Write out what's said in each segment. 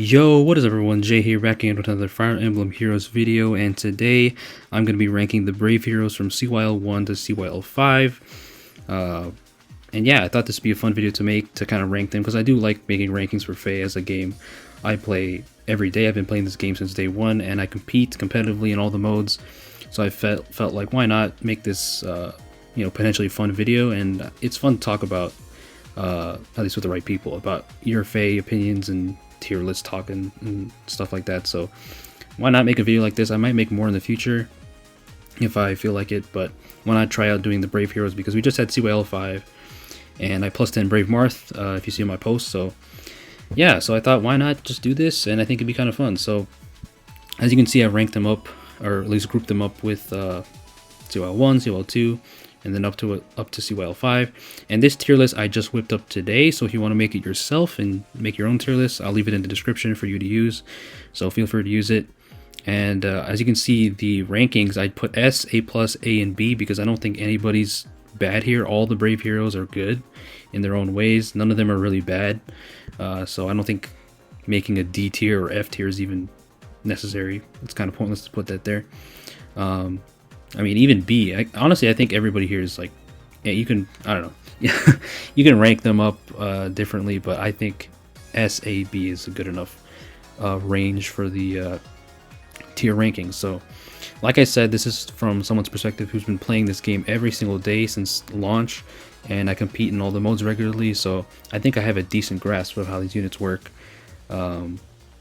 Yo, what is everyone? Jay here, back again with another Fire Emblem Heroes video, and today I'm going to be ranking the Brave Heroes from CYL1 to CYL5. And yeah, I thought this would be a fun video to make, to kind of rank them, because I do like making rankings for FEH as a game I play every day. I've been playing this game since day one, and I compete competitively in all the modes, so I felt like, why not make this potentially fun video, and it's fun to talk about, at least with the right people, about your FEH opinions and tier list talk and stuff like that. So why not make a video like this? I might make more in the future if I feel like it, but why not try out doing the Brave Heroes, because we just had CYL5 and I plus 10 Brave Marth, if you see my post. So yeah, so I thought, why not just do this, and I think it'd be kind of fun. So as you can see, I ranked them up, or at least grouped them up with CYL1, CYL2, and then up to CYL5. And this tier list I just whipped up today, so if you want to make it yourself and make your own tier list, I'll leave it in the description for you to use, so feel free to use it. And as you can see, the rankings, I'd put S, A+, A, and B, because I don't think anybody's bad here. All the Brave Heroes are good in their own ways. None of them are really bad, so I don't think making a D tier or F tier is even necessary. It's kind of pointless to put that there. I mean, even B, honestly, I think everybody here is like, yeah, you can, I don't know, you can rank them up differently, but I think S, A, B is a good enough range for the tier rankings. So, like I said, this is from someone's perspective who's been playing this game every single day since launch, and I compete in all the modes regularly, so I think I have a decent grasp of how these units work. So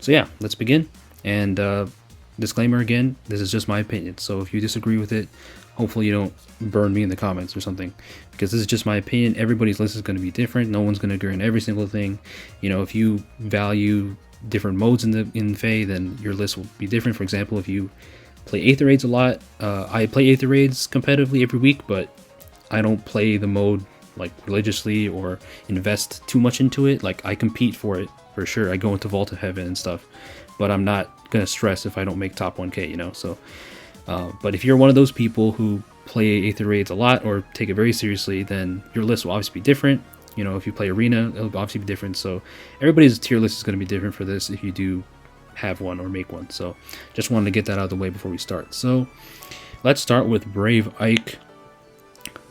yeah, let's begin. And disclaimer again, this is just my opinion, so if you disagree with it, hopefully you don't burn me in the comments or something, because this is just my opinion. Everybody's list is going to be different. No one's going to agree on every single thing. You know, if you value different modes in FEH, then your list will be different. For example, if you play Aether Raids a lot, I play Aether Raids competitively every week, but I don't play the mode like religiously or invest too much into it. Like, I compete for it for sure. I go into Vault of Heaven and stuff, but I'm not gonna stress if I don't make top 1k, you know. So but if you're one of those people who play Aether Raids a lot or take it very seriously, then your list will obviously be different. You know, if you play Arena, it'll obviously be different. So everybody's tier list is going to be different for this if you do have one or make one. So just wanted to get that out of the way before we start. So let's start with Brave Ike,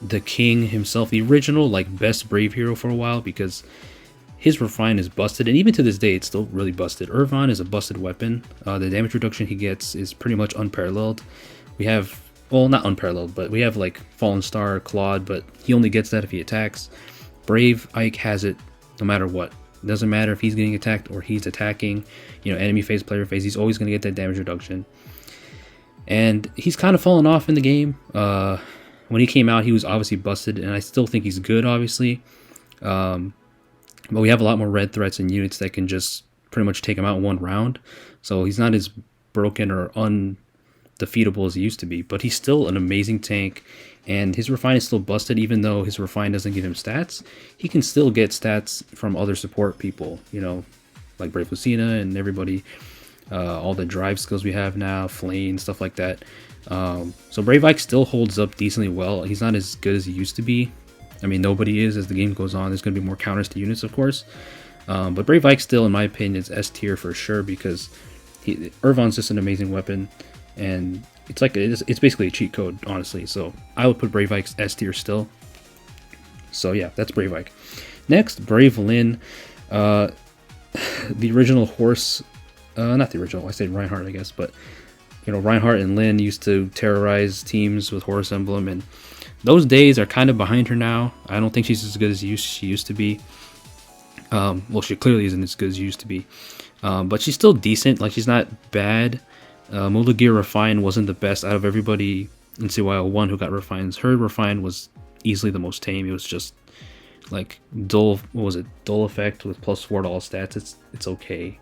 the king himself, the original like best Brave hero for a while, because his Refine is busted, and even to this day it's still really busted. Irvine is a busted weapon. The damage reduction he gets is pretty much unparalleled. We have, well, not unparalleled, but we have like Fallen Star, Claude, but he only gets that if he attacks. Brave Ike has it no matter what. It doesn't matter if he's getting attacked or he's attacking, you know, enemy phase, player phase, he's always going to get that damage reduction. And he's kind of fallen off in the game. When he came out, he was obviously busted, and I still think he's good, obviously. But we have a lot more red threats and units that can just pretty much take him out in one round. So he's not as broken or undefeatable as he used to be, but he's still an amazing tank. And his Refine is still busted, even though his Refine doesn't give him stats. He can still get stats from other support people, you know, like Brave Lucina and everybody. All the drive skills we have now, Flame, stuff like that. So Brave Ike still holds up decently well. He's not as good as he used to be. I mean, nobody is as the game goes on. There's going to be more counters to units, of course. But Brave Ike still, in my opinion, is S tier for sure, because Irvine's just an amazing weapon, and it's like it's basically a cheat code, honestly. So I would put Brave Ike's S tier still. So yeah, that's Brave Ike. Next, Brave Lyn, the original horse, not the original. I said Reinhardt, I guess, but you know, Reinhardt and Lyn used to terrorize teams with Horse Emblem, and those days are kind of behind her now. I don't think she's as good as she used to be. Well, she clearly isn't as good as she used to be. But she's still decent. Like, she's not bad. Mulagir Refine wasn't the best out of everybody in CYL1 who got Refines. Her Refine was easily the most tame. It was just like dull, what was it? Dull effect with +4 to all stats. It's okay.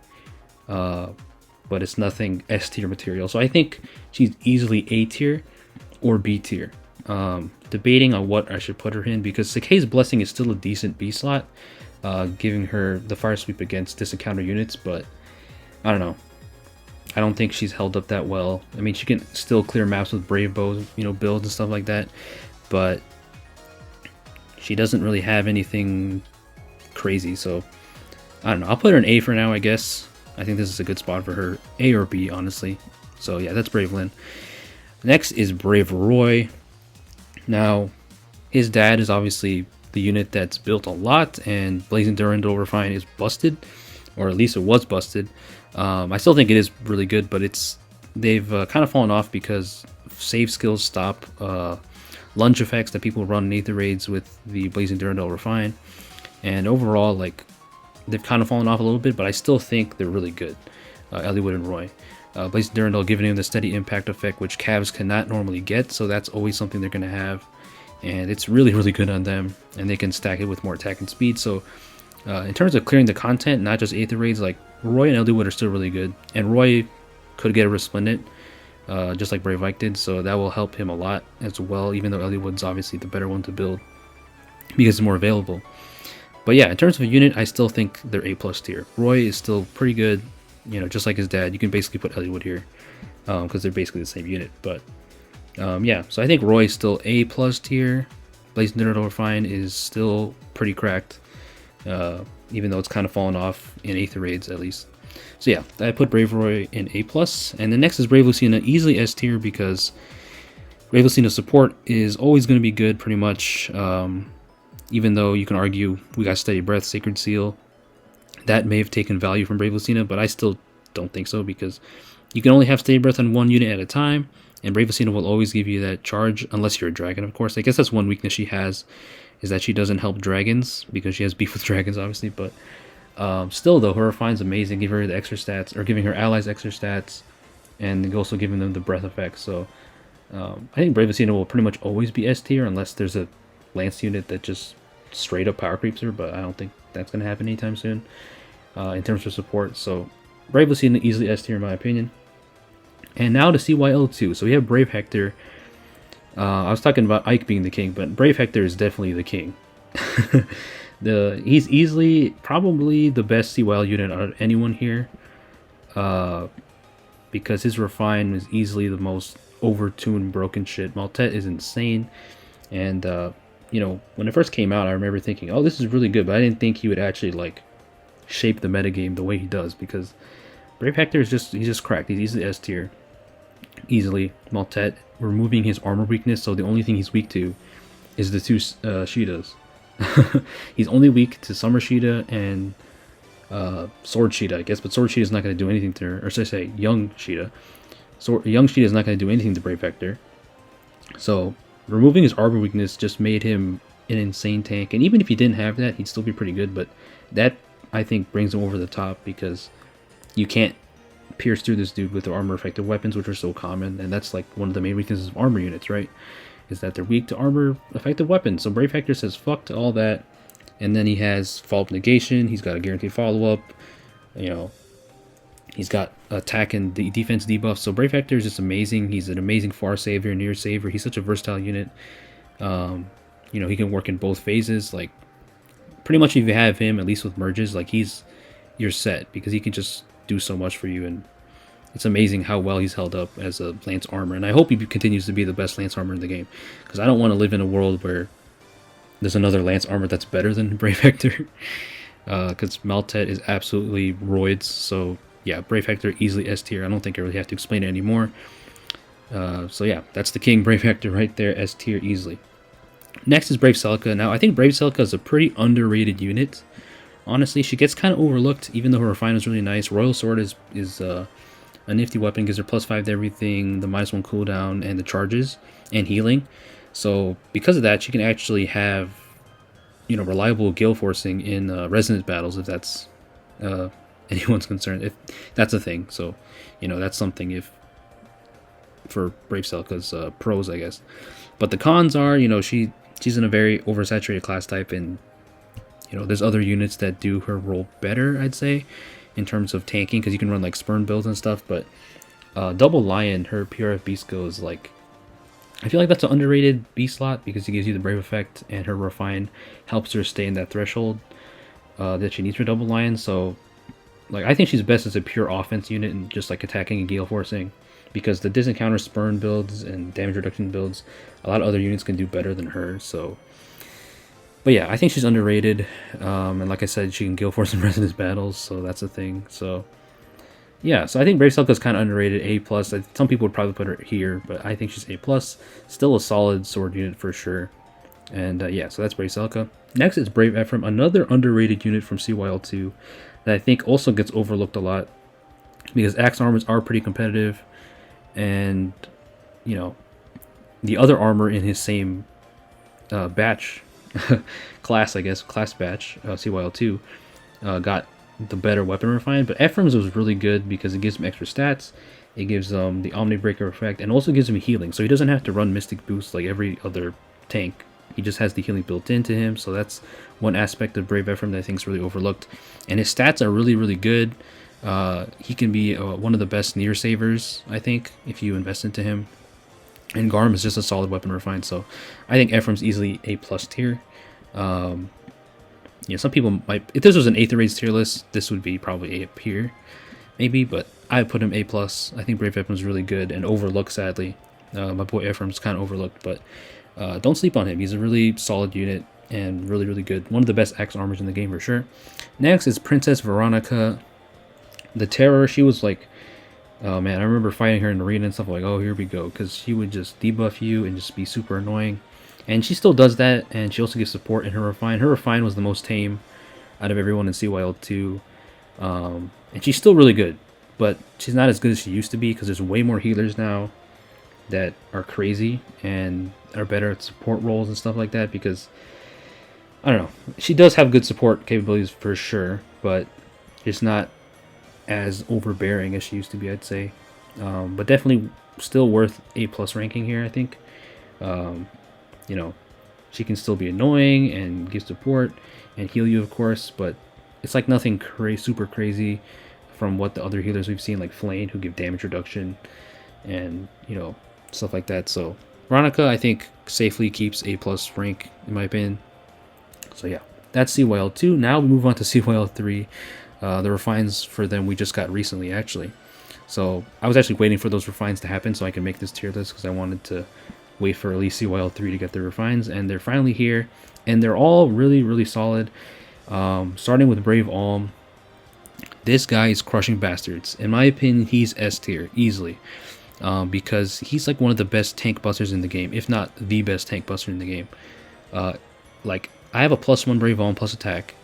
But it's nothing S tier material. So I think she's easily A tier or B tier. Debating on what I should put her in, because Sakei's Blessing is still a decent B slot, giving her the fire sweep against disencounter units, but I don't know. I don't think she's held up that well. I mean, she can still clear maps with Brave Bow, you know, builds and stuff like that, but she doesn't really have anything crazy, so I don't know. I'll put her in A for now, I guess. I think this is a good spot for her, A or B, honestly. So yeah, that's Brave Lynn. Next is Brave Roy. Now, his dad is obviously the unit that's built a lot, and Blazing Durandal Refine is busted, or at least it was busted. I still think it is really good, but they've kind of fallen off because save skills stop lunge effects that people run in Aether Raids with the Blazing Durandal Refine, and overall, like, they've kind of fallen off a little bit, but I still think they're really good. Ellywood and Roy. Blazing Durandal giving him the steady impact effect, which Cavs cannot normally get, so that's always something they're going to have. And it's really, really good on them, and they can stack it with more attack and speed. So in terms of clearing the content, not just Aether Raids, like Roy and Ellywood are still really good. And Roy could get a Resplendent, just like Brave Vike did, so that will help him a lot as well, even though Ellywood's obviously the better one to build because it's more available. But yeah, in terms of a unit, I still think they're A+ tier. Roy is still pretty good, you know, just like his dad. You can basically put Ellywood here because they're basically the same unit. But yeah, so I think Roy is still A+ tier. Blazing Durandal Refine is still pretty cracked, even though it's kind of fallen off in Aether Raids at least. So yeah, I put Brave Roy in A+. And the next is Brave Lucina, easily S tier, because Brave Lucina support is always going to be good pretty much. Even though you can argue we got Steady Breath, Sacred Seal, that may have taken value from Brave Lucina, but I still don't think so, because you can only have Steady Breath on one unit at a time, and Brave Lucina will always give you that charge, unless you're a dragon, of course. I guess that's one weakness she has, is that she doesn't help dragons, because she has beef with dragons, obviously, but still, though, her Refine's amazing, giving her the extra stats, or giving her allies extra stats, and also giving them the breath effect. So I think Brave Lucina will pretty much always be S tier, unless there's a Lance unit that just straight up power creeps her, but I don't think that's going to happen anytime soon in terms of support. So Brave Lucina easily S tier in my opinion. And now to CYL2. So we have Brave Hector. I was talking about Ike being the king, but Brave Hector is definitely the king. He's easily probably the best CYL unit out of anyone here, because his Refine is easily the most overtuned broken shit. Maltet is insane, and you know, when it first came out, I remember thinking, oh, this is really good, but I didn't think he would actually like shape the metagame the way he does, because Brave Hector is he's just cracked. He's easily S tier, easily. Maltet, removing his armor weakness, so the only thing he's weak to is the two Sheetas. He's only weak to Summer Sheeta and Sword Sheeta, I guess, but Sword Sheeta is not going to do anything to her, or should I say Young Sheeta. So Young Sheeta is not going to do anything to Brave Hector. So removing his armor weakness just made him an insane tank, and even if he didn't have that, he'd still be pretty good, but that, I think, brings him over the top, because you can't pierce through this dude with the armor effective weapons, which are so common, and that's like one of the main weaknesses of armor units, right? Is that they're weak to armor effective weapons. So Brave Hector says fuck to all that, and then he has follow-up negation, he's got a guaranteed follow-up, you know, he's got attack and defense debuff. So Brave Hector is just amazing. He's an amazing far saver, near saver. He's such a versatile unit. You know, he can work in both phases. Like, pretty much if you have him, at least with merges, like, you're set, because he can just do so much for you, and it's amazing how well he's held up as a Lance Armor. And I hope he continues to be the best Lance Armor in the game, because I don't want to live in a world where there's another Lance Armor that's better than Brave Hector, because Maltet is absolutely roids. So yeah, Brave Hector easily S tier. I don't think I really have to explain it anymore. So yeah, that's the king, Brave Hector right there, S tier easily. Next is Brave Celica. Now, I think Brave Celica is a pretty underrated unit. Honestly, she gets kind of overlooked, even though her Refine is really nice. Royal Sword is a nifty weapon, gives her +5 to everything, the -1 cooldown, and the charges, and healing. So because of that, she can actually have, you know, reliable gale forcing in resonance battles, if that's anyone's concerned, if that's a thing. So, you know, that's something if for Brave Celica's pros, I guess. But the cons are, you know, she's in a very oversaturated class type, and you know, there's other units that do her role better, I'd say, in terms of tanking, because you can run like Spurn builds and stuff. But Double Lion, her PRF beast skill is like, I feel like that's an underrated B slot, because it gives you the Brave effect, and her Refine helps her stay in that threshold that she needs for Double Lion. So, like, I think she's best as a pure offense unit and just like attacking and gale forcing, because the disencounter Spurn builds and damage reduction builds, a lot of other units can do better than her. So, but yeah, I think she's underrated, and like I said, she can gale force in resonance battles, so that's a thing. So yeah, so I think Brave Selka is kind of underrated, A plus. Some people would probably put her here, but I think she's A plus. Still a solid sword unit for sure. And yeah, so that's Brave Selka. Next is Brave Ephraim, another underrated unit from CYL2 that I think also gets overlooked a lot because axe armors are pretty competitive, and you know the other armor in his same batch class, I guess, class batch, CYL2, got the better weapon refined, but Ephraim's was really good because it gives him extra stats, it gives him the Omni Breaker effect, and also gives him healing, so he doesn't have to run Mystic Boost like every other tank. He just has the healing built into him, so that's one aspect of Brave Ephraim that I think is really overlooked. And his stats are really, really good. He can be one of the best near savers, I think, if you invest into him. And Garm is just a solid weapon refined, so I think Ephraim's easily A plus tier. Yeah, some people might, if this was an 8th raised tier list, this would be probably A up here, maybe, but I put him A plus. I think Brave Ephraim's really good and overlooked, sadly. My boy Ephraim's kind of overlooked, but don't sleep on him. He's a really solid unit and really, really good. One of the best axe armors in the game for sure. Next is Princess Veronica, the Terror. She was like, oh man, I remember fighting her in the arena and stuff, like, oh, here we go, because she would just debuff you and just be super annoying. And she still does that, and she also gives support in her Refine. Her Refine was the most tame out of everyone in CYL2. And she's still really good, but she's not as good as she used to be because there's way more healers now that are crazy and are better at support roles and stuff like that, because, I don't know, she does have good support capabilities for sure, but it's not as overbearing as she used to be, I'd say. But definitely still worth A plus ranking here, I think. You know, she can still be annoying and give support and heal you, of course, but it's like nothing super crazy from what the other healers we've seen, like Flame, who give damage reduction and, you know, stuff like that. So Veronica, I think, safely keeps A plus rank, in my opinion. So yeah, that's CYL2. Now we move on to CYL3. The refines for them we just got recently, actually. So I was actually waiting for those refines to happen so I can make this tier list, because I wanted to wait for at least CYL3 to get their refines, and they're finally here, and they're all really, really solid. Starting with Brave Alm, this guy is crushing bastards. In my opinion, he's S tier easily, because he's like one of the best tank busters in the game, if not the best tank buster in the game. Like, I have a +1 Brave Alm plus attack,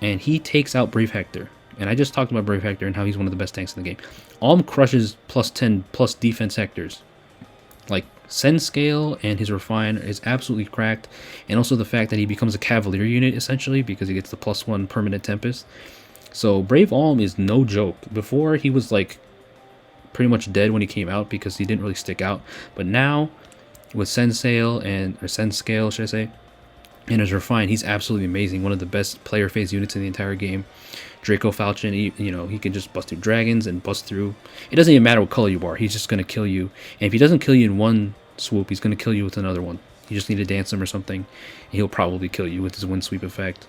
and he takes out Brave Hector. And I just talked about Brave Hector and how he's one of the best tanks in the game. Alm crushes +10 plus defense Hectors. Like, Send Scale and his Refine is absolutely cracked, and also the fact that he becomes a Cavalier unit, essentially, because he gets the +1 permanent Tempest. So Brave Alm is no joke. Before, he was like pretty much dead when he came out because he didn't really stick out, but now with Send Scale, should I say, and his Refine, he's absolutely amazing. One of the best player phase units in the entire game. Draco Falchion, he can just bust through dragons and bust through. It doesn't even matter what color you are. He's just going to kill you. And if he doesn't kill you in one swoop, he's going to kill you with another one. You just need to dance him or something, and he'll probably kill you with his wind sweep effect.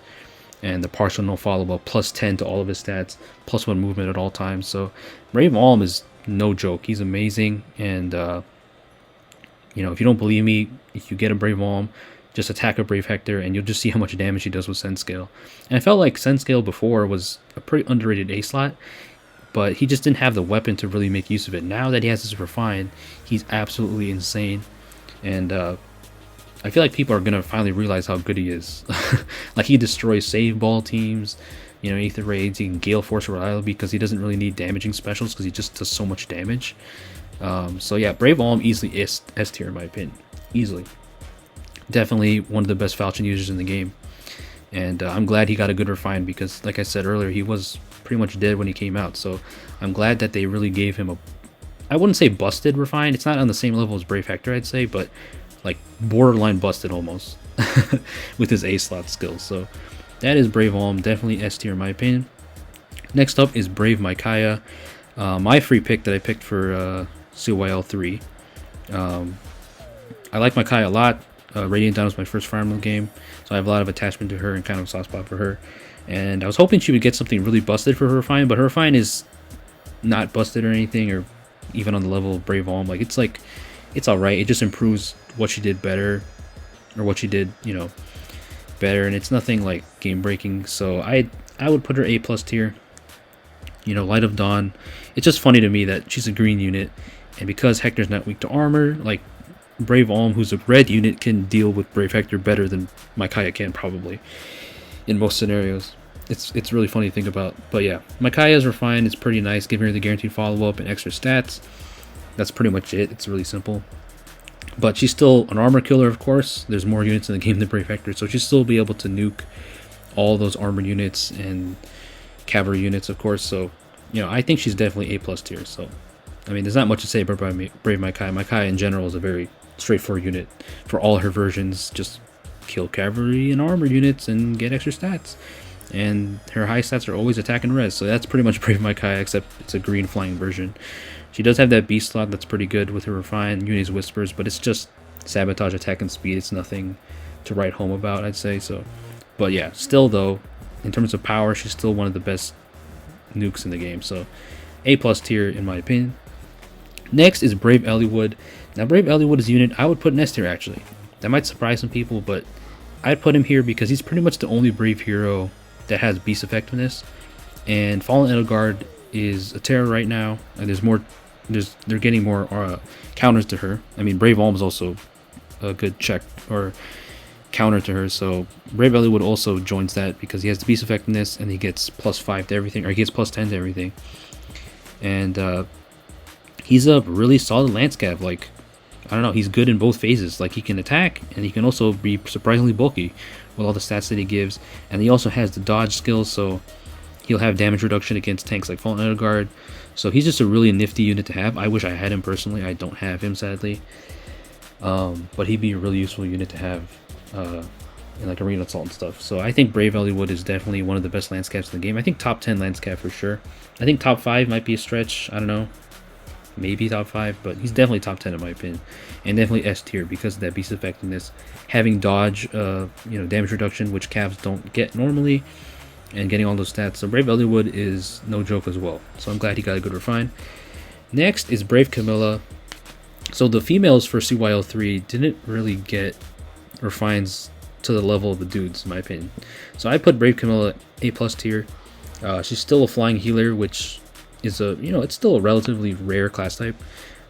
And the partial no follow-up, +10 to all of his stats, +1 movement at all times. So Brave Alm is no joke. He's amazing. And, if you don't believe me, if you get a Brave Alm, just attack a Brave Hector, and you'll just see how much damage he does with Send Scale. And I felt like Send Scale before was a pretty underrated A slot, but he just didn't have the weapon to really make use of it. Now that he has this Refine, he's absolutely insane. And I feel like people are going to finally realize how good he is. Like, he destroys save ball teams, Aether Raids, he can Gale Force reliably because he doesn't really need damaging specials because he just does so much damage. So yeah, Brave Alm easily S tier in my opinion. Easily. Definitely one of the best Falchion users in the game, and I'm glad he got a good Refine because, like I said earlier, he was pretty much dead when he came out. So I'm glad that they really gave him I wouldn't say busted Refine. It's not on the same level as Brave Hector, I'd say, but like borderline busted almost with his A slot skills. So that is Brave Alm, definitely S tier in my opinion. Next up is Brave Micaiah, my free pick that I picked for CYL3. I like Micaiah a lot. Radiant Dawn was my first Fire Emblem game, so I have a lot of attachment to her and kind of a soft spot for her. And I was hoping she would get something really busted for her Refine, but her Refine is not busted or anything, or even on the level of Brave Alm. It's alright. It just improves what she did better, or what she did, better, and it's nothing like game breaking. So I would put her A plus tier. You know, Light of Dawn. It's just funny to me that she's a green unit, and because Hector's not weak to armor, like Brave Alm, who's a red unit, can deal with Brave Hector better than Micaiah can probably in most scenarios. It's really funny to think about. But yeah, Micaiah's refined. It's pretty nice, giving her the guaranteed follow-up and extra stats. That's pretty much it. It's really simple. But she's still an armor killer, of course. There's more units in the game than Brave Hector, so she'll still be able to nuke all those armor units and cavalry units, of course. So, you know, I think she's definitely A+ tier. So, I mean, there's not much to say about Brave Micaiah. Micaiah in general is a very straightforward unit for all her versions. Just kill cavalry and armor units and get extra stats. And her high stats are always attack and res, so that's pretty much Brave Micaiah, except it's a green flying version. She does have that beast slot that's pretty good with her refine, Uni's Whispers, but it's just sabotage, attack, and speed. It's nothing to write home about, I'd say. So, but yeah, still though, in terms of power, she's still one of the best nukes in the game. So, A+ tier in my opinion. Next is Brave Eliwood. Now, Brave Eliwood is a unit I would put in S tier actually. That might surprise some people, but I'd put him here because he's pretty much the only Brave hero that has beast effectiveness, and Fallen Edelgard is a terror right now, and they're getting more counters to her. I mean, Brave Alm is also a good check or counter to her, so Brave Eliwood also joins that because he has the beast effectiveness and he gets +5 to everything, or he gets +10 to everything, and he's a really solid lance cav. Like, I don't know, he's good in both phases. Like, he can attack and he can also be surprisingly bulky with all the stats that he gives, and he also has the dodge skills, so he'll have damage reduction against tanks like Fallen Edelgard. So he's just a really nifty unit to have. I wish I had him personally. I don't have him, sadly, but he'd be a really useful unit to have in like arena assault and stuff. So I think Brave Eliwood is definitely one of the best lance cavs in the game. I think top 10 lance cav for sure. I think top 5 might be a stretch. I don't know, maybe top 5, but he's definitely top 10 in my opinion, and definitely S tier because of that beast effectiveness, having dodge, damage reduction, which cavs don't get normally, and getting all those stats. So Brave Eliwood is no joke as well, so I'm glad he got a good refine. Next is Brave Camilla. So the females for CYL3 didn't really get refines to the level of the dudes in my opinion, so I put Brave Camilla A+ tier. She's still a flying healer, which is it's still a relatively rare class type,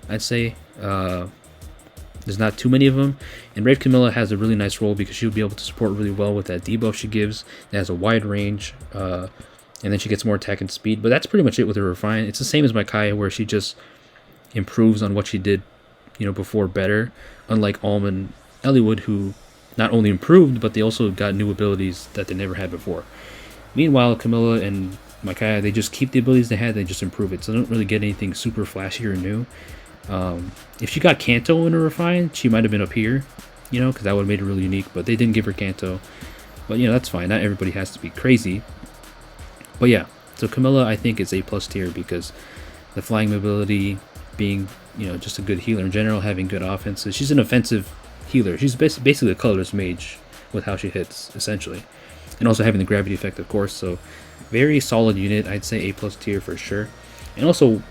I'd say. There's not too many of them, and Brave Camilla has a really nice role because she'll be able to support really well with that debuff she gives that has a wide range, and then she gets more attack and speed. But that's pretty much it with her refine. It's the same as Micaiah, where she just improves on what she did before better, unlike Alm and Eliwood, who not only improved, but they also got new abilities that they never had before. Meanwhile, Camilla and Micaiah, they just keep the abilities they had, they just improve it, so they don't really get anything super flashy or new. If she got Canto in her refine, she might have been up here, because that would have made her really unique, but they didn't give her Canto. But that's fine, not everybody has to be crazy. But yeah, so Camilla I think is A+ tier because the flying mobility, being just a good healer in general, having good offenses. She's an offensive healer. She's basically a colorless mage with how she hits, essentially, and also having the gravity effect, of course. So very solid unit. I'd say A+ tier for sure. And also,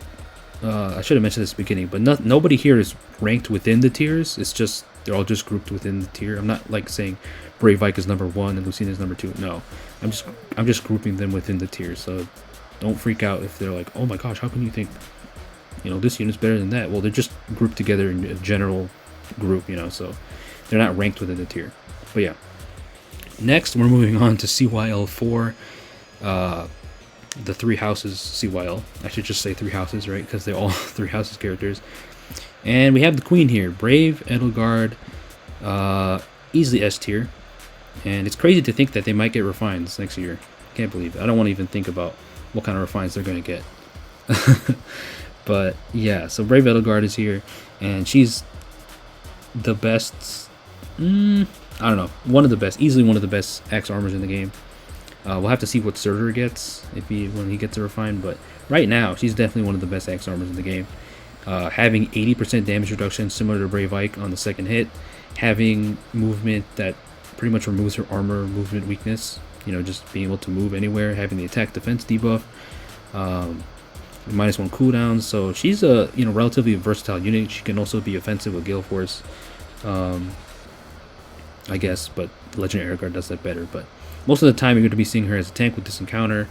I should have mentioned this at the beginning, but nobody here is ranked within the tiers. It's just they're all just grouped within the tier. I'm not like saying Brave Vike is number 1 and Lucina is number 2. No, I'm just grouping them within the tiers. So don't freak out if they're like, oh my gosh, how can you think this unit's better than that? Well, they're just grouped together in a general group, so they're not ranked within the tier. But yeah, next we're moving on to CYL4. The 3 houses CYL. I should just say 3 houses, right? Because they're all 3 houses characters. And we have the queen here, Brave Edelgard, easily S tier. And it's crazy to think that they might get refines next year. Can't believe it. I don't want to even think about what kind of refines they're going to get. But yeah, so Brave Edelgard is here, and she's the best. I don't know, one of the best, easily one of the best X armors in the game. We'll have to see what Surtur gets when he gets a refine, but right now she's definitely one of the best X armors in the game. Having 80% damage reduction, similar to Brave Ike on the second hit, having movement that pretty much removes her armor movement weakness. Just being able to move anywhere, having the attack defense debuff, -1 cooldown. So she's a relatively versatile unit. She can also be offensive with Gale Force, I guess, but Legend Edelgard does that better. But most of the time you're going to be seeing her as a tank with this encounter,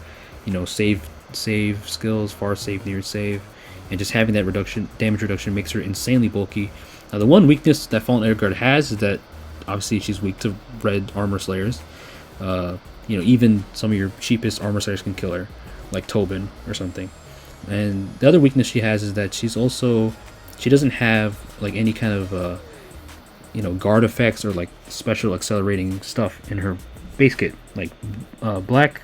save save skills, far save, near save, and just having that damage reduction makes her insanely bulky. Now the one weakness that Fallen Edelgard has is that obviously she's weak to red armor slayers. You know, even some of your cheapest armor slayers can kill her, like Tobin or something. And the other weakness she has is that she doesn't have like any kind of you know, guard effects or like special accelerating stuff in her base kit. Like Black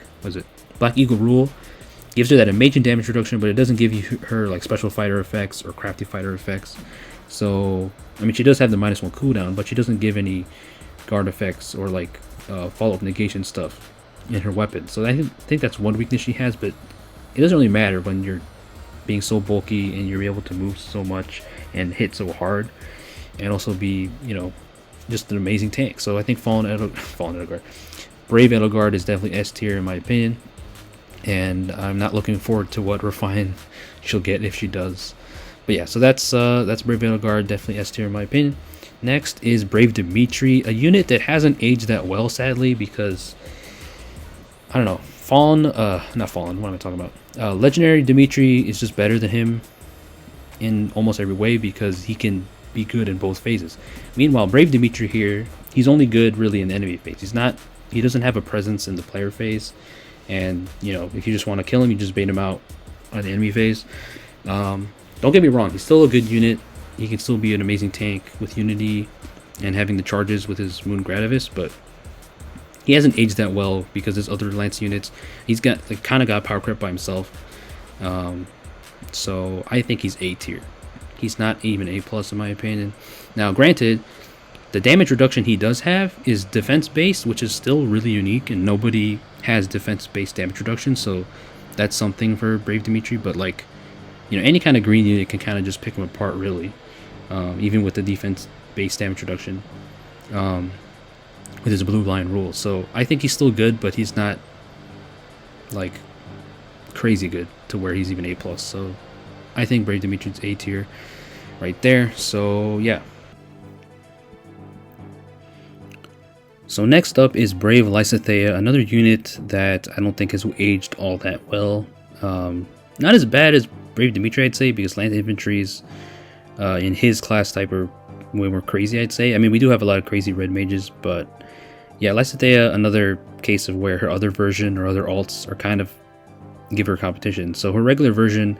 Eagle Rule gives her that amazing damage reduction, but it doesn't give her like special fighter effects or crafty fighter effects. So I mean, she does have the -1 cooldown, but she doesn't give any guard effects or like follow-up negation stuff in her weapon. So I think that's one weakness she has, but it doesn't really matter when you're being so bulky and you're able to move so much and hit so hard, and also be, you know, just an amazing tank. So I think Brave Edelgard is definitely S tier in my opinion, and I'm not looking forward to what refine she'll get if she does. But yeah, so that's Brave Edelgard, definitely S tier in my opinion. Next is Brave Dimitri, a unit that hasn't aged that well, sadly, because I don't know. Not Fallen. What am I talking about? Legendary Dimitri is just better than him in almost every way because he can be good in both phases. Meanwhile, Brave Dimitri here, he's only good really in the enemy phase. He doesn't have a presence in the player phase, and you know, if you just want to kill him, you just bait him out on the enemy phase. Don't get me wrong, he's still a good unit. He can still be an amazing tank with Unity and having the charges with his Moon Gradivis, but he hasn't aged that well because there's other Lance units. He's got like kind of got power creep by himself. So I think he's A tier. He's not even A plus in my opinion. Now granted, the damage reduction he does have is defense based, which is still really unique, and nobody has defense based damage reduction, so that's something for Brave Dimitri. But like, you know, any kind of green unit can kind of just pick him apart really, even with the defense based damage reduction. With his blue line rule. So I think he's still good, but he's not like crazy good to where he's even A plus. So I think Brave Dimitri's A tier right there. So yeah. So next up is Brave Lysithea, another unit that I don't think has aged all that well. Not as bad as Brave Dimitri, I'd say, because land infantries in his class type are way more crazy, I'd say. I mean, we do have a lot of crazy red mages, but yeah, Lysithea, another case of where her other version or other alts are kind of give her competition. So her regular version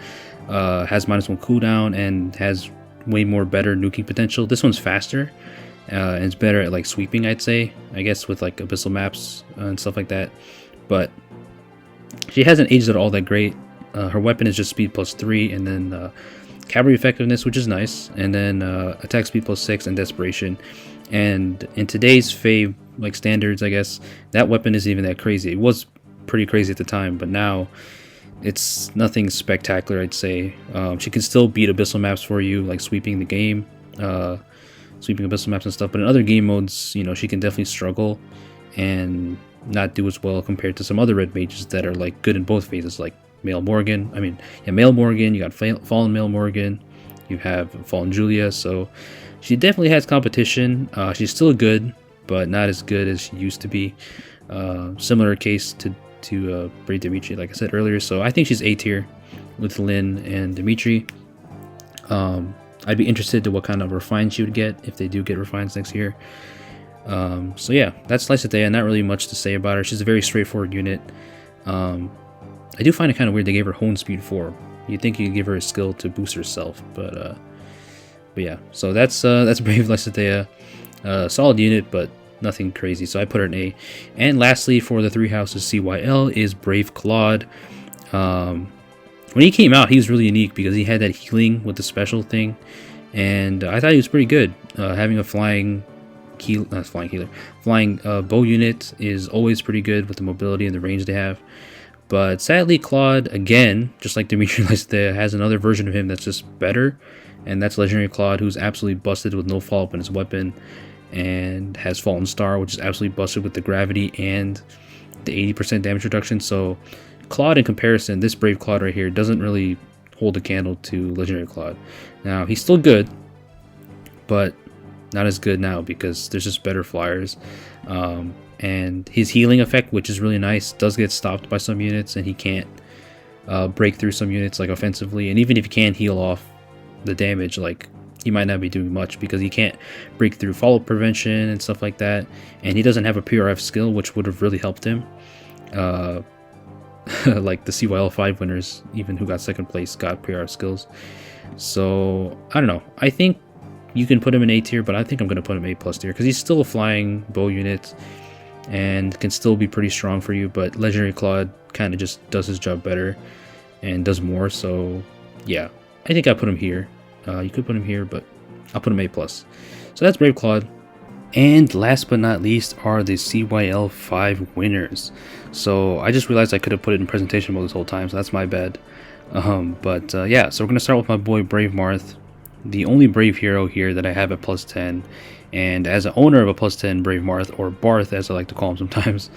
has -1 cooldown and has way more better nuking potential. This one's faster and it's better at like sweeping, I'd say, I guess, with like abyssal maps and stuff like that. But she hasn't aged at all that great. Her weapon is just speed +3, and then cavalry effectiveness, which is nice, and then attack speed +6 and desperation. And in today's Fave like standards, I guess, that weapon isn't even that crazy. It was pretty crazy at the time, but now it's nothing spectacular, I'd say. She can still beat abyssal maps for you, like sweeping the game, sweeping abyssal maps and stuff, but in other game modes, you know, she can definitely struggle and not do as well compared to some other red mages that are like good in both phases, like Mail Morgan. I mean, yeah, Mail Morgan, you got Fallen Mail Morgan, you have Fallen Julia, so she definitely has competition. She's still good, but not as good as she used to be. Similar case to Brave Dimitri, like I said earlier. So I think she's A tier with Lynn and Dimitri. I'd be interested to what kind of refines she would get if they do get refines next year. So yeah, that's Lysithea. Not really much to say about her. She's a very straightforward unit. I do find it kind of weird they gave her Hone Speed 4. You'd think you could give her a skill to boost herself, but yeah. So that's Brave Lysithea. Solid unit, but nothing crazy. So I put her in A. And lastly, for the three houses CYL is Brave Claude. When he came out, he was really unique because he had that healing with the special thing, and I thought he was pretty good. Having a flying bow unit is always pretty good with the mobility and the range they have. But sadly, Claude, again, just like Dimitri Lysithea, has another version of him that's just better, and that's Legendary Claude, who's absolutely busted with no follow-up in his weapon, and has Fallen Star, which is absolutely busted with the gravity and the 80% damage reduction. So Claude, in comparison, this Brave Claude right here doesn't really hold a candle to Legendary Claude. Now, he's still good, but not as good now because there's just better flyers. And his healing effect, which is really nice, does get stopped by some units, and he can't break through some units like offensively, and even if you can heal off the damage, like he might not be doing much because he can't break through follow prevention and stuff like that, and he doesn't have a PRF skill, which would have really helped him. Like the CYL5 winners, even who got second place, got PRF skills. So I don't know. I think you can put him in A tier, but I think I'm going to put him A+ tier because he's still a flying bow unit and can still be pretty strong for you. But Legendary Claude kind of just does his job better and does more. So yeah, I think I put him here. You could put him here, but I'll put him A+. So that's Brave Claude. And last but not least are the CYL5 winners. So I just realized I could have put it in presentation mode this whole time, so that's my bad. Yeah, so we're going to start with my boy Brave Marth, the only Brave hero here that I have at +10. And as an owner of a +10 Brave Marth, or Barth as I like to call him sometimes,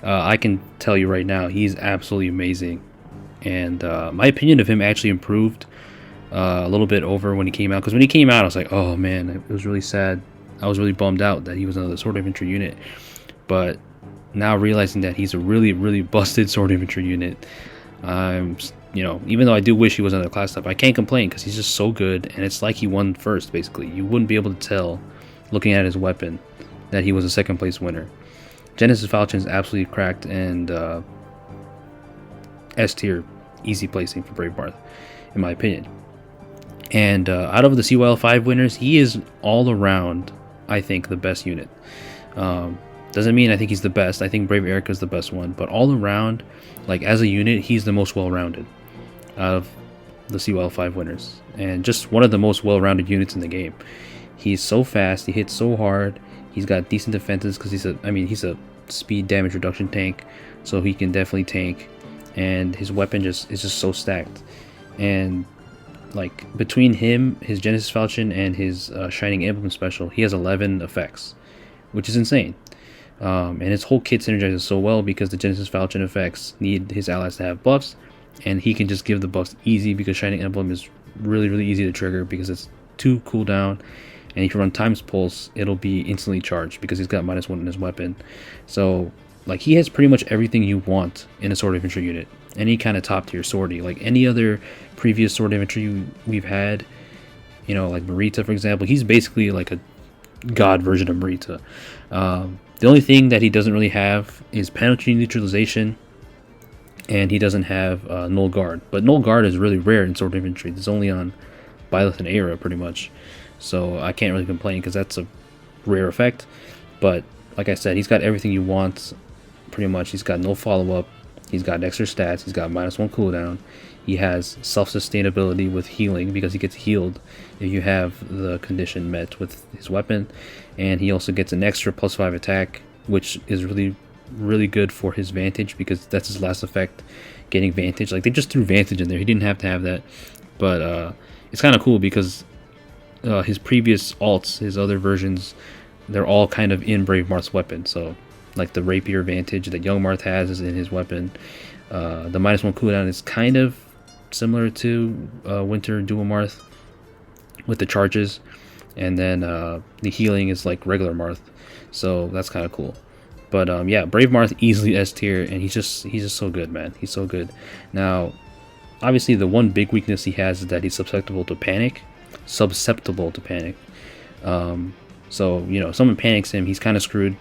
I can tell you right now, he's absolutely amazing. And my opinion of him actually improved a little bit over when he came out, because when he came out I was like, oh man, it was really sad. I was really bummed out that he was another sword infantry unit, but now realizing that he's a really busted sword infantry unit, you know, even though I do wish he was another class type, I can't complain because he's just so good, and it's like he won first. Basically, you wouldn't be able to tell looking at his weapon that he was a second place winner. Genesis Falchion is absolutely cracked, and S tier, easy placing for Brave Marth, in my opinion. And out of the CYL5 winners, he is all around, I think, the best unit. Doesn't mean I think he's the best. I think Brave Erica is the best one, but all around, like as a unit, he's the most well-rounded out of the CYL5 winners, and just one of the most well-rounded units in the game. He's so fast, he hits so hard, he's got decent defenses because he's a speed damage reduction tank, so he can definitely tank, and his weapon is just so stacked. And like between him, his Genesis Falchion, and his Shining Emblem special, he has 11 effects, which is insane. And his whole kit synergizes so well because the Genesis Falchion effects need his allies to have buffs, and he can just give the buffs easy because Shining Emblem is really easy to trigger because it's 2 cooldown, and if you run Time's Pulse, it'll be instantly charged because he's got -1 in his weapon. So like he has pretty much everything you want in a sword infantry unit, any kind of top tier swordy, like any other previous sword infantry we've had, you know, like Marita for example. He's basically like a god version of Marita. The only thing that he doesn't really have is penalty neutralization, and he doesn't have null guard. But null guard is really rare in sword infantry. It's only on Byleth and Era pretty much, so I can't really complain because that's a rare effect. But like I said, he's got everything you want pretty much. He's got no follow-up, he's got extra stats, he's got -1 cooldown, he has self-sustainability with healing because he gets healed if you have the condition met with his weapon, and he also gets an extra +5 attack, which is really good for his Vantage because that's his last effect, getting Vantage. Like they just threw Vantage in there, he didn't have to have that, but it's kind of cool because his previous alts, his other versions, they're all kind of in Brave Marth's weapon. So like the Rapier Vantage that Young Marth has is in his weapon. The -1 cooldown is kind of similar to Winter Dual Marth with the charges, and then the healing is like regular Marth, so that's kind of cool. But yeah, Brave Marth easily S tier, and he's just so good, man. He's so good. Now obviously the one big weakness he has is that he's susceptible to panic. So you know, if someone panics him, he's kind of screwed.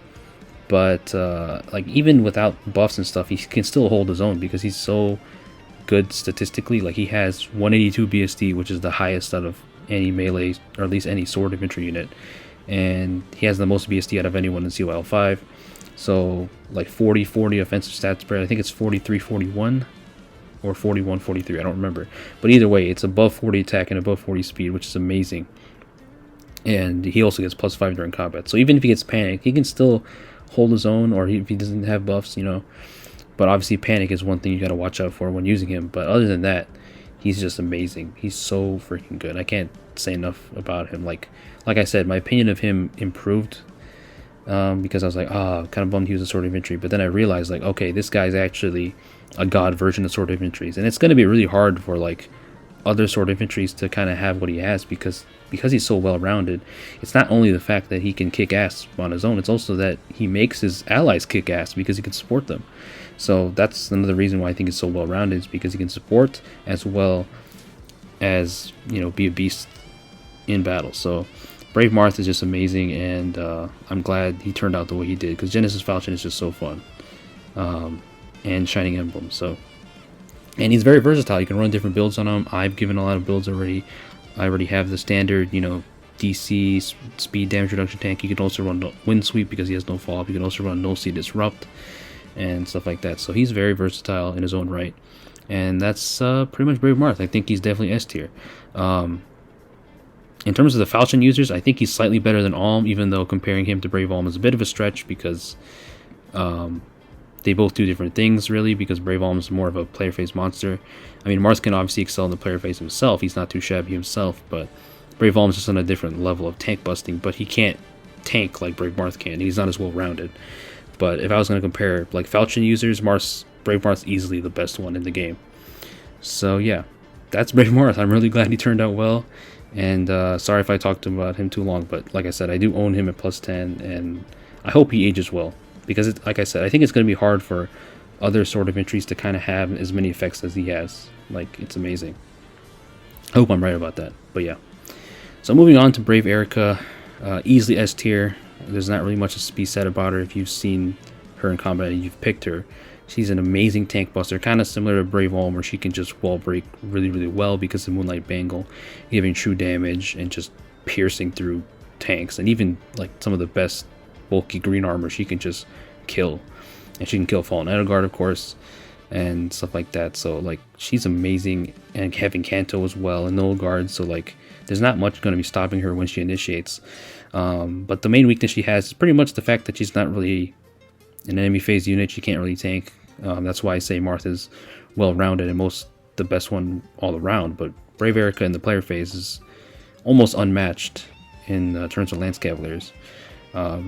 But like even without buffs and stuff, he can still hold his own because he's so good statistically. Like he has 182 BSD, which is the highest out of any melee, or at least any sword infantry unit, and he has the most BSD out of anyone in CYL5. So like 40-40 offensive stat spread. I think it's 43-41 or 41-43. I don't remember, but either way, it's above 40 attack and above 40 speed, which is amazing. And he also gets +5 during combat. So even if he gets panicked, he can still hold his own, or if he doesn't have buffs, you know. But obviously panic is one thing you got to watch out for when using him. But other than that, he's just amazing. He's so freaking good. I can't say enough about him. Like I said, my opinion of him improved because I was like, kind of bummed he was a sword infantry. But then I realized, like, okay, this guy's actually a god version of sword infantries, and it's going to be really hard for like other sword infantries to kind of have what he has because he's so well rounded. It's not only the fact that he can kick ass on his own, it's also that he makes his allies kick ass because he can support them. So that's another reason why I think it's so well rounded, is because he can support as well as, you know, be a beast in battle. So Brave Marth is just amazing, and I'm glad he turned out the way he did, because Genesis Falchion is just so fun. And Shining Emblem. So, and he's very versatile. You can run different builds on him. I've given a lot of builds already. I already have the standard, you know, DC speed damage reduction tank. You can also run Wind Sweep because he has no fall. You can also run No Sea Disrupt and stuff like that. So he's very versatile in his own right. And that's pretty much Brave Marth. I think he's definitely S tier. In terms of the Falchion users, I think he's slightly better than Alm, even though comparing him to Brave Alm is a bit of a stretch, because they both do different things, really, because Brave Alm is more of a player phase monster. I mean, Marth can obviously excel in the player phase himself. He's not too shabby himself, but Brave Alm is just on a different level of tank busting, but he can't tank like Brave Marth can. He's not as well rounded. But if I was going to compare like Falchion users, Brave Marth's easily the best one in the game. So yeah, that's Brave Marth. I'm really glad he turned out well. And sorry if I talked about him too long, but like I said, I do own him at +10, and I hope he ages well. Because, like I said, I think it's going to be hard for other sort of entries to kind of have as many effects as he has. Like, it's amazing. I hope I'm right about that. But yeah. So moving on to Brave Erica. Easily S tier. There's not really much to be said about her if you've seen her in combat and you've picked her. She's an amazing tank buster, kind of similar to Brave Alm, where she can just wall break really, really well because of Moonlight Bangle, giving true damage and just piercing through tanks. And even like some of the best bulky green armor, she can just kill. And she can kill Fallen Edelgard, of course, and stuff like that. So like, she's amazing, and having Kanto as well and Edelgard. So like, there's not much going to be stopping her when she initiates. But the main weakness she has is pretty much the fact that she's not really an enemy phase unit. She can't really tank. That's why I say Marth is well-rounded and the best one all around. But Brave Erica in the player phase is almost unmatched in terms of Lance Cavaliers.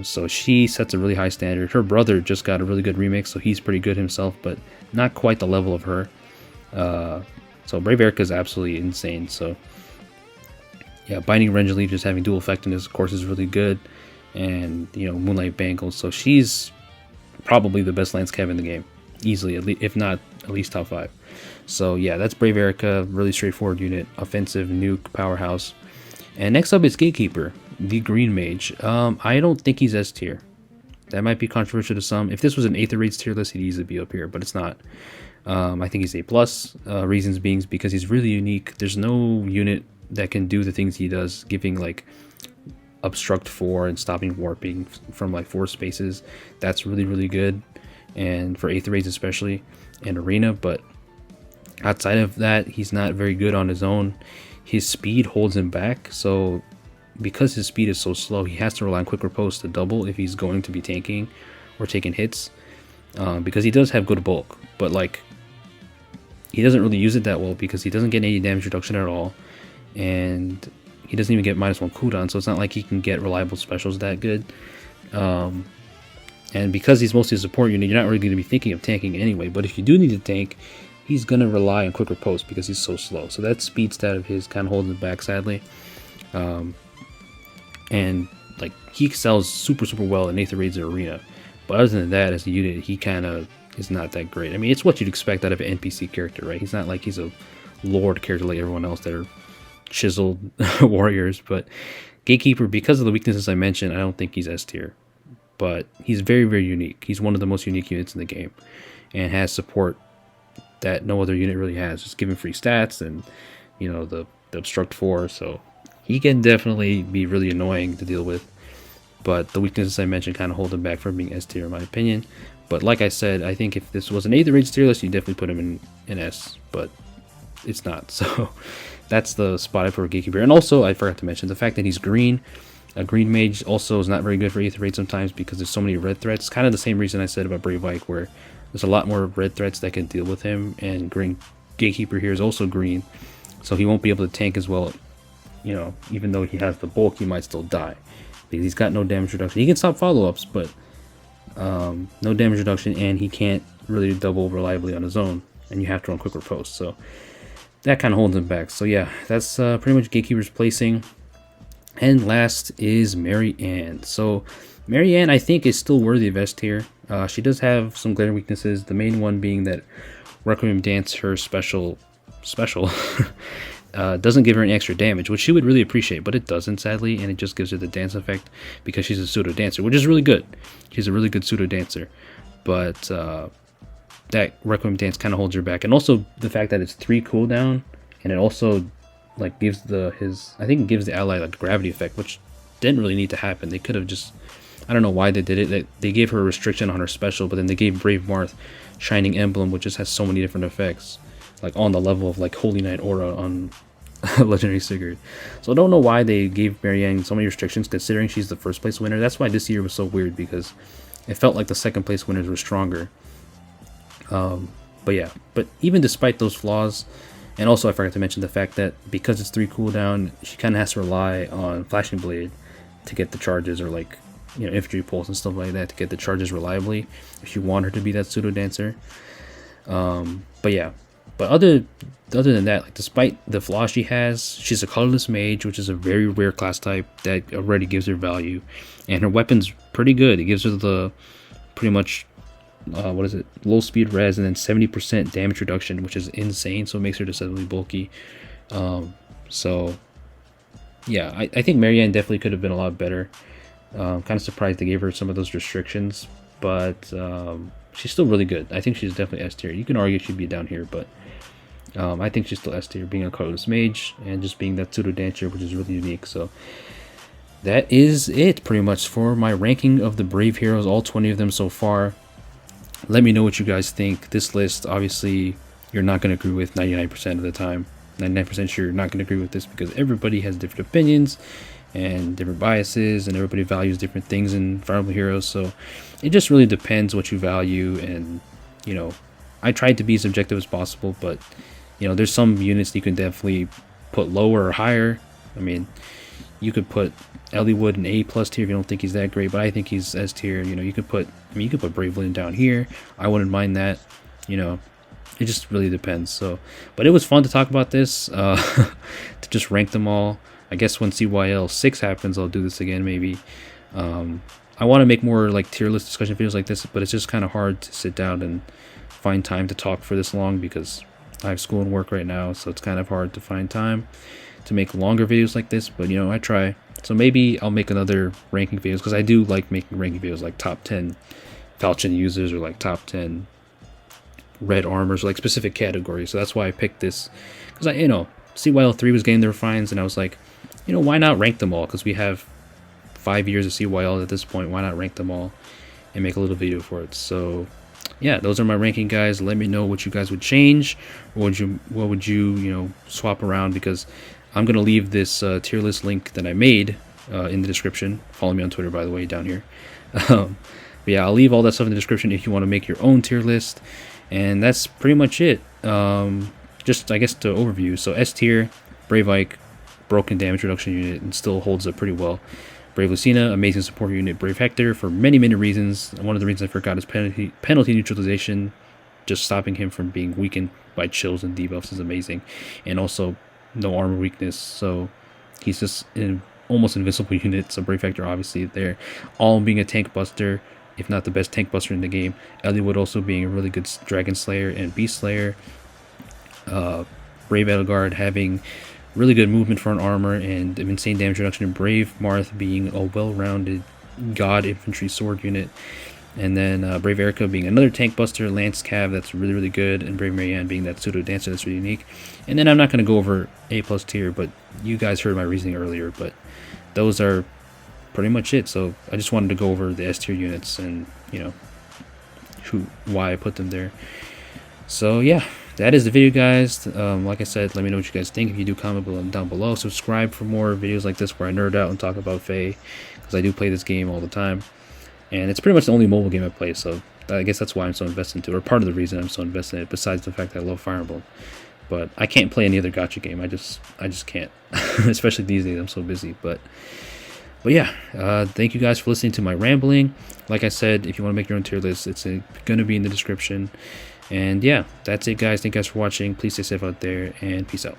So she sets a really high standard. Her brother just got a really good remix, so he's pretty good himself, but not quite the level of her. So Brave Erica is absolutely insane. So yeah, Binding Renjali just having dual effectiveness, of course, is really good. And, you know, Moonlight Bangle. So she's probably the best Lance Cav in the game. Easily, if not at least top 5. So yeah, that's Brave Erica. Really straightforward unit. Offensive, nuke, powerhouse. And next up is Gatekeeper, the Green Mage. I don't think he's S tier. That might be controversial to some. If this was an Aether Raids tier list, he'd easily be up here, but it's not. I think he's A+. Reasons being because he's really unique. There's no unit that can do the things he does, giving like obstruct 4 and stopping warping from like 4 spaces. That's really, really good. And for Aether Raids especially, and Arena. But outside of that, he's not very good on his own. His speed holds him back, so because his speed is so slow, he has to rely on quick riposte to double if he's going to be tanking or taking hits, because he does have good bulk, but like he doesn't really use it that well because he doesn't get any damage reduction at all, and he doesn't even get -1 cooldown, so it's not like he can get reliable specials that good. And because he's mostly a support unit, you're not really going to be thinking of tanking anyway. But if you do need to tank, he's going to rely on quick riposte because he's so slow. So that speed stat of his kind of holds him back, sadly. And like, he excels super, super well in Aether Raids and Arena. But other than that, as a unit, he kind of is not that great. I mean, it's what you'd expect out of an NPC character, right? He's not like he's a Lord character like everyone else that are chiseled warriors. But Gatekeeper, because of the weaknesses I mentioned, I don't think he's S tier. But he's very, very unique. He's one of the most unique units in the game, and has support that no other unit really has. Just giving free stats and, you know, the obstruct 4. So he can definitely be really annoying to deal with. But the weaknesses I mentioned kind of hold him back from being S tier, in my opinion. But like I said, I think if this was an Aether Raids tier list, you'd definitely put him in S. But it's not. So that's the spot I put for Gatekeeper. And also, I forgot to mention the fact that he's green. A green mage also is not very good for Aether Raid sometimes because there's so many red threats. Kind of the same reason I said about Brave Vike, where there's a lot more red threats that can deal with him, and green Gatekeeper here is also green, so he won't be able to tank as well. You know, even though he has the bulk, he might still die because he's got no damage reduction. He can stop follow-ups, but no damage reduction, and he can't really double reliably on his own, and you have to run quick riposte. So that kind of holds him back. So yeah, that's pretty much Gatekeeper's placing. And last is Mary Ann. So Marianne, I think, is still worthy of S tier. She does have some glaring weaknesses. The main one being that Requiem Dance, her special, doesn't give her any extra damage, which she would really appreciate, but it doesn't, sadly, and it just gives her the dance effect because she's a pseudo dancer, which is really good. She's a really good pseudo dancer, but that Requiem Dance kind of holds her back, and also the fact that it's 3 cooldown, and it also like gives I think it gives the ally like gravity effect, which didn't really need to happen. They could have just, I don't know why they did it. They gave her a restriction on her special, but then they gave Brave Marth Shining Emblem, which just has so many different effects, like on the level of like Holy Knight Aura on Legendary Sigurd. So I don't know why they gave Marianne so many restrictions, considering she's the first place winner. That's why this year was so weird, because it felt like the second place winners were stronger. But yeah, but even despite those flaws, and also I forgot to mention the fact that because it's 3 cooldown, she kind of has to rely on Flashing Blade to get the charges, or like, you know, Infantry Pulse and stuff like that to get the charges reliably if you want her to be that pseudo dancer. But yeah, but other than that, like, despite the flaws she has, she's a colorless mage, which is a very rare class type that already gives her value, and her weapon's pretty good. It gives her the pretty much what is it, low speed res, and then 70% damage reduction, which is insane. So it makes her deceptively bulky. So yeah, I think Marianne definitely could have been a lot better. Kind of surprised they gave her some of those restrictions, but she's still really good. I think she's definitely S tier. You can argue she'd be down here, but I think she's still S tier, being a colorless mage and just being that pseudo dancer, which is really unique. So that is it pretty much for my ranking of the Brave heroes, all 20 of them so far. Let me know what you guys think. This list, obviously, you're not going to agree with 99% of the time. 99% sure you're not going to agree with this, because everybody has different opinions and different biases, and everybody values different things in Fire Emblem Heroes. So it just really depends what you value. And, you know, I tried to be as objective as possible, but, you know, there's some units you can definitely put lower or higher. I mean, you could put Ellywood in A+ tier if you don't think he's that great, but I think he's S tier. You know, you could put Brave Lynn down here. I wouldn't mind that. You know, it just really depends. So, but it was fun to talk about this, to just rank them all. I guess when CYL6 happens, I'll do this again maybe. I want to make more like tier list discussion videos like this, but it's just kind of hard to sit down and find time to talk for this long, because I have school and work right now, so it's kind of hard to find time to make longer videos like this. But, you know, I try. So maybe I'll make another ranking videos, because I do like making ranking videos, like top 10 Falchion users, or like top 10 red armors, or like specific categories. So that's why I picked this, because I, you know, CYL3 was getting their fines, and I was like, you know, why not rank them all? Because we have 5 years of CYL at this point. Why not rank them all and make a little video for it? So yeah, those are my ranking, guys. Let me know what you guys would change, or what would you know, swap around, because I'm gonna leave this tier list link that I made in the description. Follow me on Twitter, by the way, down here. But yeah, I'll leave all that stuff in the description if you want to make your own tier list. And that's pretty much it. Just, I guess, to overview. So S tier, Brave Ike, broken damage reduction unit, and still holds up pretty well. Brave Lucina, amazing support unit. Brave Hector, for many reasons. One of the reasons I forgot is penalty neutralization. Just stopping him from being weakened by chills and debuffs is amazing. And also no armor weakness, so he's just an almost invincible unit. So Brave Hector, obviously, there. All being a tank buster, if not the best tank buster in the game. Ellywood also being a really good Dragon Slayer and Beast Slayer. Brave Edelgard having really good movement for an armor and insane damage reduction. And Brave Marth being a well-rounded god infantry sword unit. And then Brave Erica being another tank buster, Lance Cav that's really good, and Brave Marianne being that pseudo dancer that's really unique. And then I'm not going to go over A+ tier, but you guys heard my reasoning earlier. But those are pretty much it. So I just wanted to go over the S tier units and, you know, why I put them there. So yeah, that is the video, guys. Like I said, let me know what you guys think. If you do, comment down below. Subscribe for more videos like this where I nerd out and talk about FEH, because I do play this game all the time. And it's pretty much the only mobile game I play, so I guess that's why I'm so invested into it, or part of the reason I'm so invested in it, besides the fact that I love Fire Emblem. But I can't play any other gacha game. I just can't. Especially these days, I'm so busy. But yeah, thank you guys for listening to my rambling. Like I said, if you want to make your own tier list, it's going to be in the description. And yeah, that's it, guys. Thank you guys for watching. Please stay safe out there, and peace out.